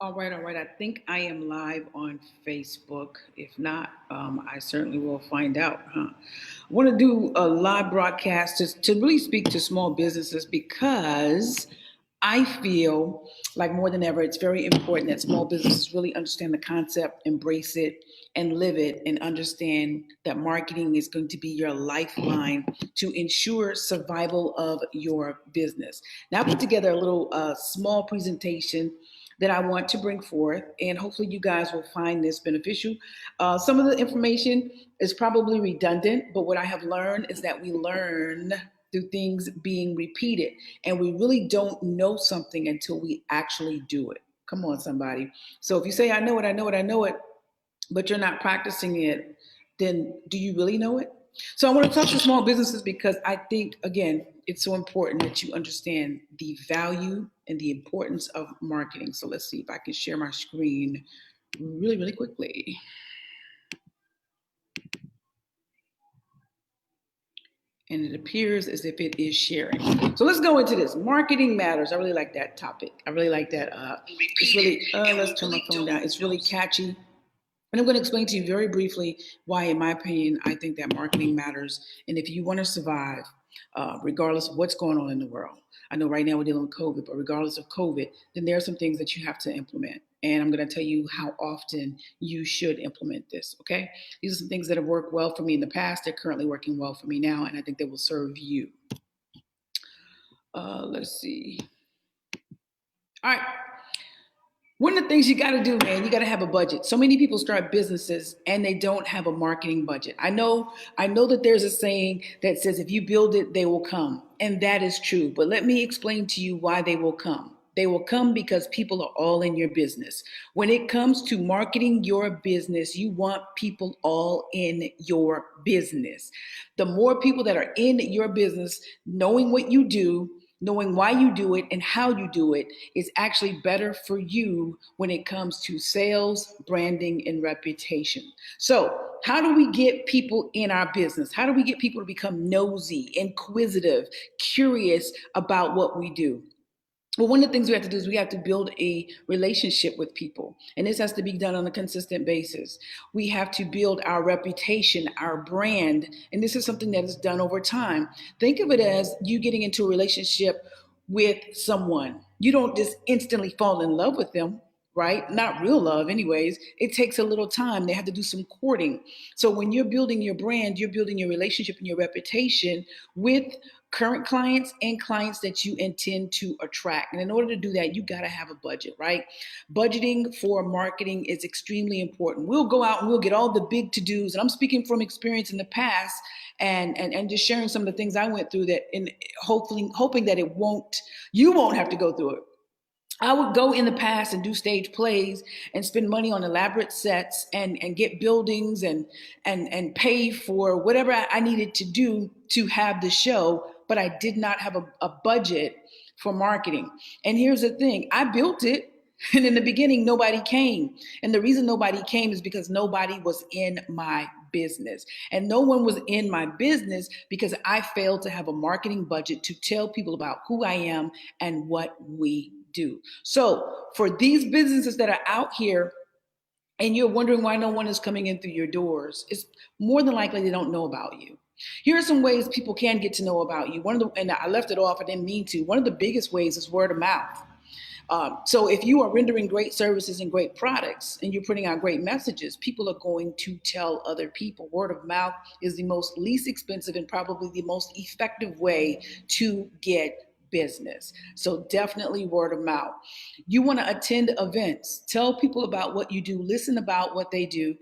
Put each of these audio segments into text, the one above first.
All right. I think I am live on Facebook. If not, I certainly will find out. I want to do a live broadcast to really speak to small businesses because I feel like more than ever, it's very important that small businesses really understand the concept, embrace it, and live it, and understand that marketing is going to be your lifeline to ensure survival of your business. Now, I put together a little small presentation that I want to bring forth, and hopefully, you guys will find this beneficial. Some of the information is probably redundant, but what I have learned is that we learn through things being repeated, and we really don't know something until we actually do it. Come on, somebody. So if you say, I know it, I know it, I know it, but you're not practicing it, then do you really know it? So I want to talk to small businesses because I think, again, it's so important that you understand the value and the importance of marketing. So let's see if I can share my screen really, really quickly. And it appears as if it is sharing. So let's go into this. Marketing matters. I really like that topic. I really like that. It's really, let's turn my phone down. It's really catchy. And I'm going to explain to you very briefly why, in my opinion, I think that marketing matters. And if you want to survive, regardless of what's going on in the world, I know right now we're dealing with COVID, but regardless of COVID, then there are some things that you have to implement. And I'm going to tell you how often you should implement this, okay? These are some things that have worked well for me in the past. They're currently working well for me now, and I think they will serve you. Let's see. All right. One of the things you got to do, man, you got to have a budget. So many people start businesses and they don't have a marketing budget. I know that there's a saying that says if you build it, they will come. And that is true. But let me explain to you why they will come. They will come because people are all in your business. When it comes to marketing your business, you want people all in your business. The more people that are in your business, knowing what you do, knowing why you do it and how you do it is actually better for you when it comes to sales, branding, and reputation. So, how do we get people in our business? How do we get people to become nosy, inquisitive, curious about what we do? Well, one of the things we have to do is we have to build a relationship with people. And this has to be done on a consistent basis. We have to build our reputation, our brand. And this is something that is done over time. Think of it as you getting into a relationship with someone. You don't just instantly fall in love with them, right? Not real love, anyways. It takes a little time. They have to do some courting. So when you're building your brand, you're building your relationship and your reputation with current clients and clients that you intend to attract. And in order to do that, you got to have a budget, right? Budgeting for marketing is extremely important. We'll go out and we'll get all the big to-dos. And I'm speaking from experience in the past and just sharing some of the things I went through that and hoping that you won't have to go through it. I would go in the past and do stage plays and spend money on elaborate sets and get buildings and pay for whatever I needed to do to have the show, but I did not have a budget for marketing. And here's the thing, I built it. And in the beginning, nobody came. And the reason nobody came is because nobody was in my business. And no one was in my business because I failed to have a marketing budget to tell people about who I am and what we do. So for these businesses that are out here and you're wondering why no one is coming in through your doors, it's more than likely they don't know about you. Here are some ways people can get to know about you. And I left it off, I didn't mean to. One of the biggest ways is word of mouth. So if you are rendering great services and great products and you're putting out great messages, people are going to tell other people. Word of mouth is the most least expensive and probably the most effective way to get business. So definitely word of mouth. You want to attend events. Tell people about what you do. Listen about what they do.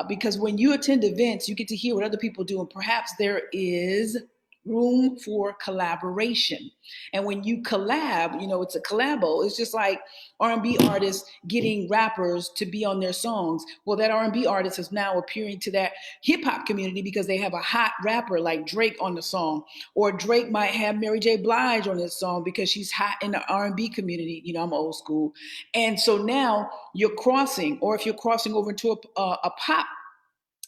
Because when you attend events, you get to hear what other people do. And perhaps there is room for collaboration. And when you collab, it's a collabo. It's just like R&B artists getting rappers to be on their songs. Well, that R&B artist is now appearing to that hip hop community because they have a hot rapper like Drake on the song, or Drake might have Mary J. Blige on his song because she's hot in the R&B community. I'm old school. And so now you're crossing, or if you're crossing over into a pop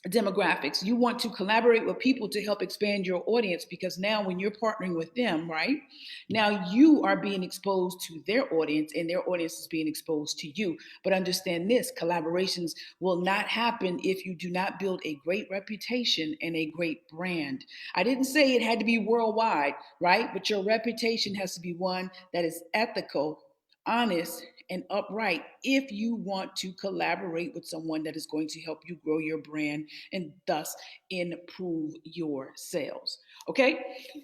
demographics. You want to collaborate with people to help expand your audience, because now when you're partnering with them, right, now you are being exposed to their audience and their audience is being exposed to you. But understand this, collaborations will not happen if you do not build a great reputation and a great brand. I didn't say it had to be worldwide, right, but your reputation has to be one that is ethical, honest, and upright if you want to collaborate with someone that is going to help you grow your brand and thus improve your sales. Okay,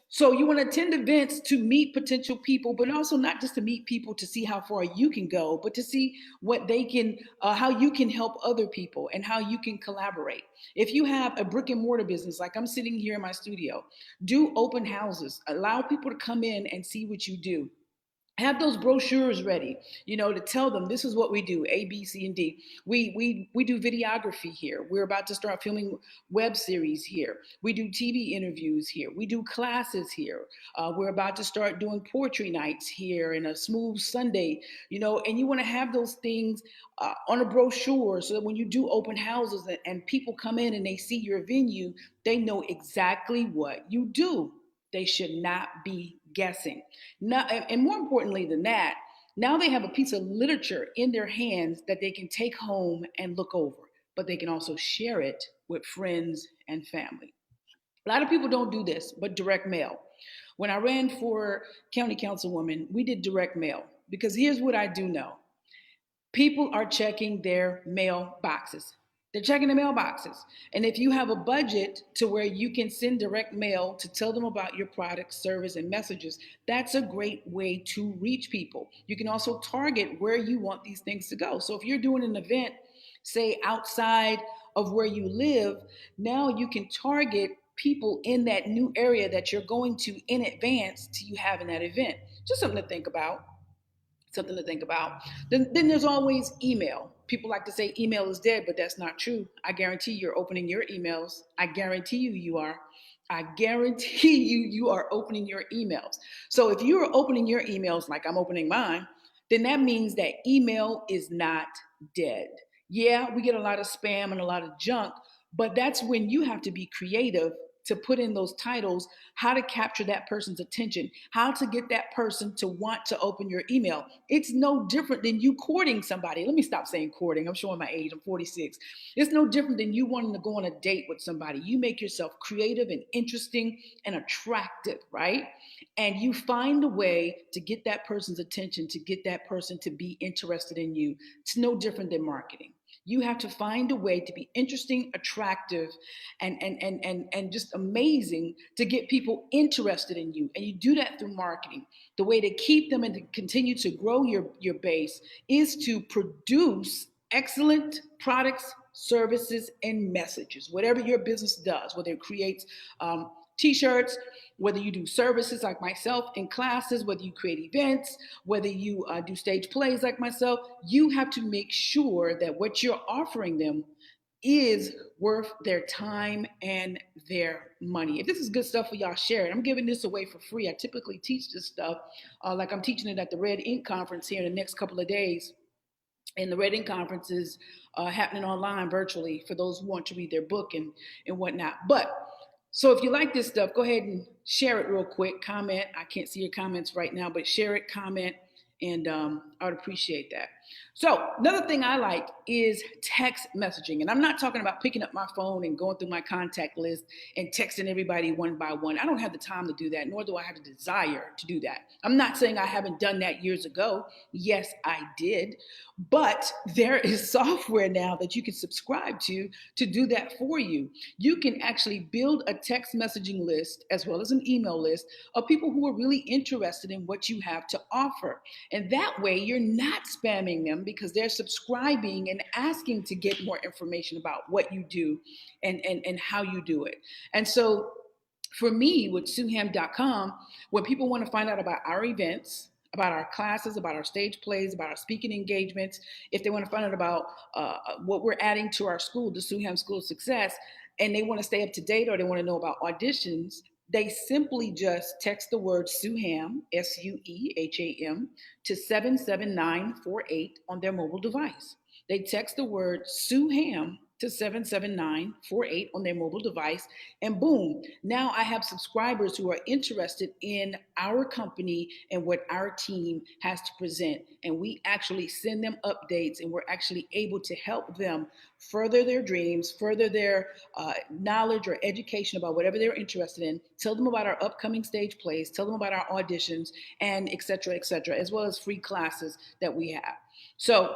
so you want to attend events to meet potential people, but also not just to meet people to see how far you can go, but to see what they can, how you can help other people and how you can collaborate. If you have a brick and mortar business, like I'm sitting here in my studio, do open houses, allow people to come in and see what you do. Have those brochures ready, to tell them this is what we do, A, B, C, and D. We do videography here. We're about to start filming web series here. We do TV interviews here. We do classes here. We're about to start doing poetry nights here and a smooth Sunday, and you want to have those things on a brochure so that when you do open houses and people come in and they see your venue, they know exactly what you do. They should not be guessing. Now, and more importantly than that, now they have a piece of literature in their hands that they can take home and look over, but they can also share it with friends and family. A lot of people don't do this, but direct mail. When I ran for county councilwoman, we did direct mail because here's what I do know: people are checking their mail boxes. They're checking the mailboxes. And if you have a budget to where you can send direct mail to tell them about your product, service, and messages, that's a great way to reach people. You can also target where you want these things to go. So if you're doing an event, say outside of where you live, now you can target people in that new area that you're going to in advance to you having that event. Just something to think about. Something to think about. Then there's always email. People like to say email is dead, but that's not true. I guarantee you're opening your emails. I guarantee you are. I guarantee you are opening your emails. So if you're opening your emails like I'm opening mine, then that means that email is not dead. Yeah, we get a lot of spam and a lot of junk, but that's when you have to be creative to put in those titles, how to capture that person's attention, how to get that person to want to open your email. It's no different than you courting somebody. Let me stop saying courting. I'm showing my age. I'm 46. It's no different than you wanting to go on a date with somebody. You make yourself creative and interesting and attractive, right? And you find a way to get that person's attention, to get that person to be interested in you. It's no different than marketing. You have to find a way to be interesting, attractive, and just amazing to get people interested in you. And you do that through marketing. The way to keep them and to continue to grow your base is to produce excellent products, services, and messages. Whatever your business does, whether it creates t-shirts, whether you do services like myself in classes, whether you create events, whether you do stage plays like myself, you have to make sure that what you're offering them is worth their time and their money. If this is good stuff for y'all, share it. I'm giving this away for free. I typically teach this stuff like I'm teaching it at the Red Ink Conference here in the next couple of days. And the Red Ink Conference is happening online virtually for those who want to read their book and whatnot. But so if you like this stuff, go ahead and share it real quick. Comment. I can't see your comments right now, but share it, comment, and I would appreciate that. So another thing I like is text messaging. And I'm not talking about picking up my phone and going through my contact list and texting everybody one by one. I don't have the time to do that, nor do I have the desire to do that. I'm not saying I haven't done that years ago. Yes, I did. But there is software now that you can subscribe to do that for you. You can actually build a text messaging list as well as an email list of people who are really interested in what you have to offer. And that way you're not spamming them because they're subscribing and asking to get more information about what you do and how you do it. And so for me with sueham.com, when people want to find out about our events, about our classes, about our stage plays, about our speaking engagements, if they want to find out about what we're adding to our school, the Sueham School of Success, and they want to stay up to date or they want to know about auditions, they simply just text the word Sueham, Sueham, to 77948 on their mobile device. They text the word Sueham to 77948 on their mobile device. And boom, now I have subscribers who are interested in our company and what our team has to present. And we actually send them updates, and we're actually able to help them further their dreams, further their knowledge or education about whatever they're interested in, tell them about our upcoming stage plays, tell them about our auditions, and et cetera, as well as free classes that we have. So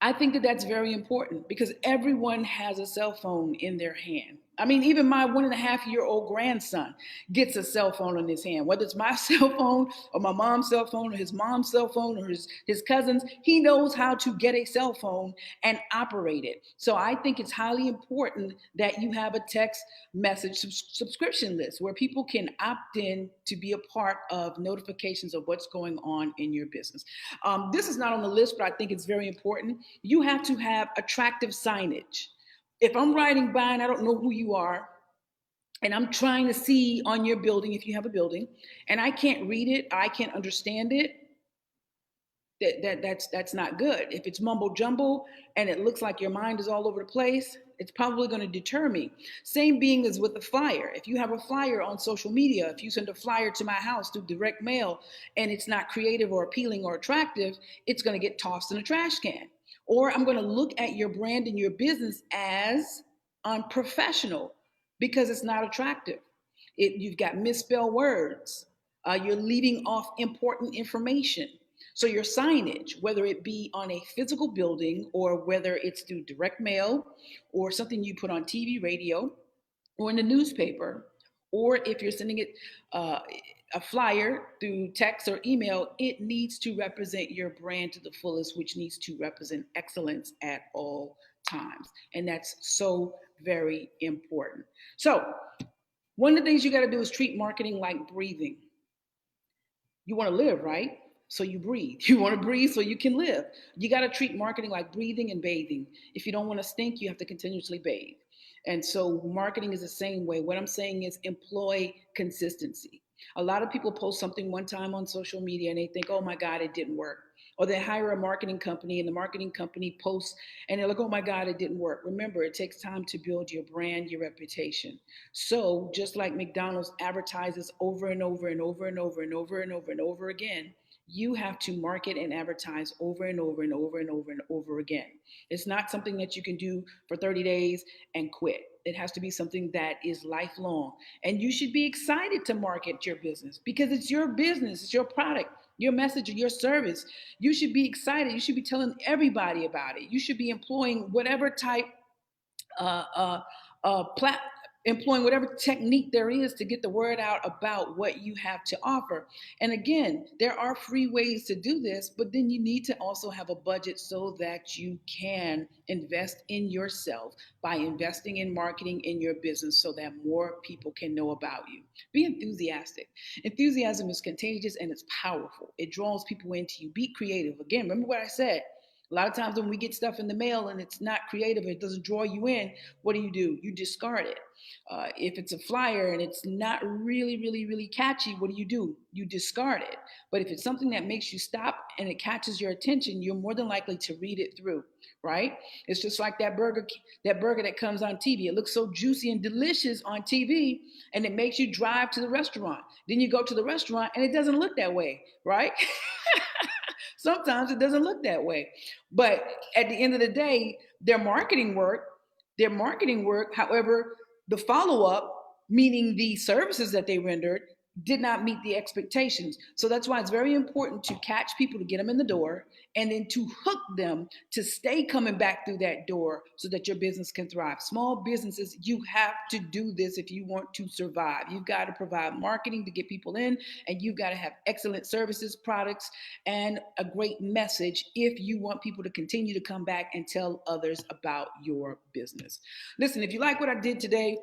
I think that that's very important because everyone has a cell phone in their hand. I mean, even my 1.5-year-old grandson gets a cell phone in his hand, whether it's my cell phone or my mom's cell phone or his mom's cell phone or his cousin's. He knows how to get a cell phone and operate it. So I think it's highly important that you have a text message subscription list where people can opt in to be a part of notifications of what's going on in your business. This is not on the list, but I think it's very important. You have to have attractive signage. If I'm riding by and I don't know who you are, and I'm trying to see on your building, if you have a building, and I can't read it, I can't understand it, that's not good. If it's mumbo jumbo and it looks like your mind is all over the place, it's probably going to deter me. Same being as with a flyer. If you have a flyer on social media, if you send a flyer to my house through direct mail and it's not creative or appealing or attractive, it's going to get tossed in a trash can. Or I'm going to look at your brand and your business as unprofessional because it's not attractive. You've got misspelled words. You're leaving off important information. So your signage, whether it be on a physical building or whether it's through direct mail or something you put on TV, radio, or in the newspaper, or if you're sending it a flyer through text or email, it needs to represent your brand to the fullest, which needs to represent excellence at all times. And that's so very important. So one of the things you got to do is treat marketing like breathing. You want to live, right? So you breathe. You want to breathe so you can live. You got to treat marketing like breathing and bathing. If you don't want to stink, you have to continuously bathe. And so marketing is the same way. What I'm saying is employ consistency. A lot of people post something one time on social media and they think, oh my God, it didn't work. Or they hire a marketing company and the marketing company posts and they're like, oh my God, it didn't work. Remember, it takes time to build your brand, your reputation. So just like McDonald's advertises over and over and over and over and over and over and over again, you have to market and advertise over and over and over and over and over again. It's not something that you can do for 30 days and quit. It has to be something that is lifelong. And you should be excited to market your business because it's your business, it's your product, your message, your service. You should be excited. You should be telling everybody about it. You should be employing whatever type uh, uh, plat employing whatever technique there is to get the word out about what you have to offer. And again, there are free ways to do this, but then you need to also have a budget so that you can invest in yourself by investing in marketing in your business so that more people can know about you. Be enthusiastic. Enthusiasm is contagious and it's powerful. It draws people into you. Be creative. Again, remember what I said. A lot of times when we get stuff in the mail and it's not creative, it doesn't draw you in, what do? You discard it. If it's a flyer and it's not really, really, really catchy, what do? You discard it. But if it's something that makes you stop and it catches your attention, you're more than likely to read it through, right? It's just like that burger that comes on TV. It looks so juicy and delicious on TV and it makes you drive to the restaurant. Then you go to the restaurant and it doesn't look that way, right? Sometimes it doesn't look that way. But at the end of the day, their marketing work, however, the follow up, meaning the services that they rendered, did not meet the expectations. So that's why it's very important to catch people to get them in the door and then to hook them to stay coming back through that door so that your business can thrive. Small businesses, you have to do this if you want to survive. You've got to provide marketing to get people in, and you've got to have excellent services, products, and a great message if you want people to continue to come back and tell others about your business. Listen, if you like what I did today,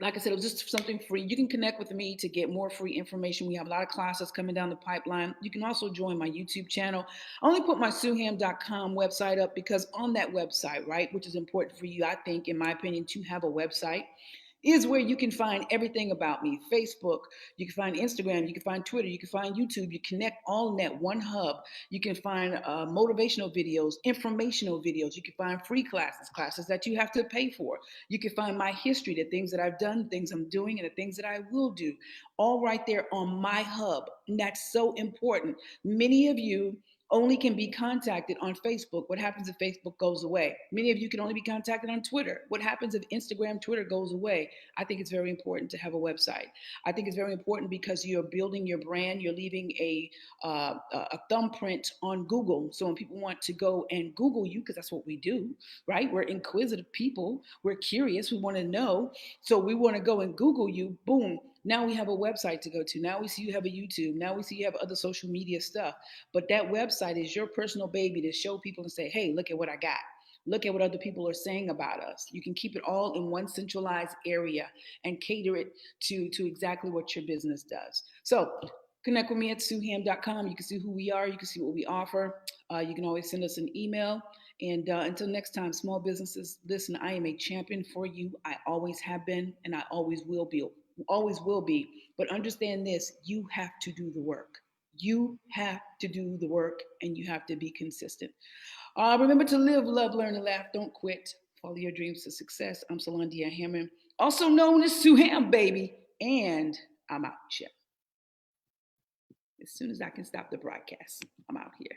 like I said, it was just something free. You can connect with me to get more free information. We have a lot of classes coming down the pipeline. You can also join my YouTube channel. I only put my sueham.com website up because on that website, right, which is important for you, I think, in my opinion, to have a website, is where you can find everything about me. Facebook, you can find Instagram, you can find Twitter, you can find YouTube. You connect all in that one hub. You can find motivational videos, informational videos. You can find free classes, classes that you have to pay for. You can find my history, the things that I've done, things I'm doing, and the things that I will do, all right there on my hub. And that's so important. Many of you only can be contacted on Facebook. What happens if Facebook goes away? Many of you can only be contacted on Twitter. What happens if Instagram, Twitter goes away? I think it's very important to have a website. I think it's very important because you're building your brand. You're leaving a thumbprint on Google. So when people want to go and Google you, because that's what we do, right? We're inquisitive people. We're curious. We want to know. So we want to go and Google you. Boom. Now we have a website to go to. Now we see you have a YouTube. Now we see you have other social media stuff. But that website is your personal baby to show people and say, hey, look at what I got. Look at what other people are saying about us. You can keep it all in one centralized area and cater it to exactly what your business does. So connect with me at sueham.com. You can see who we are. You can see what we offer. You can always send us an email. And until next time, small businesses, listen, I am a champion for you. I always have been, and I always will be. Always will be. But understand this, you have to do the work. You have to do the work and you have to be consistent. Remember to live, love, learn, and laugh. Don't quit. Follow your dreams to success. I'm Solandia Hammond, also known as Sueham, baby. And I'm out, Chip. As soon as I can stop the broadcast, I'm out here.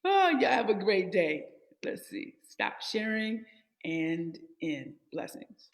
Oh, y'all have a great day. Let's see. Stop sharing and end. Blessings.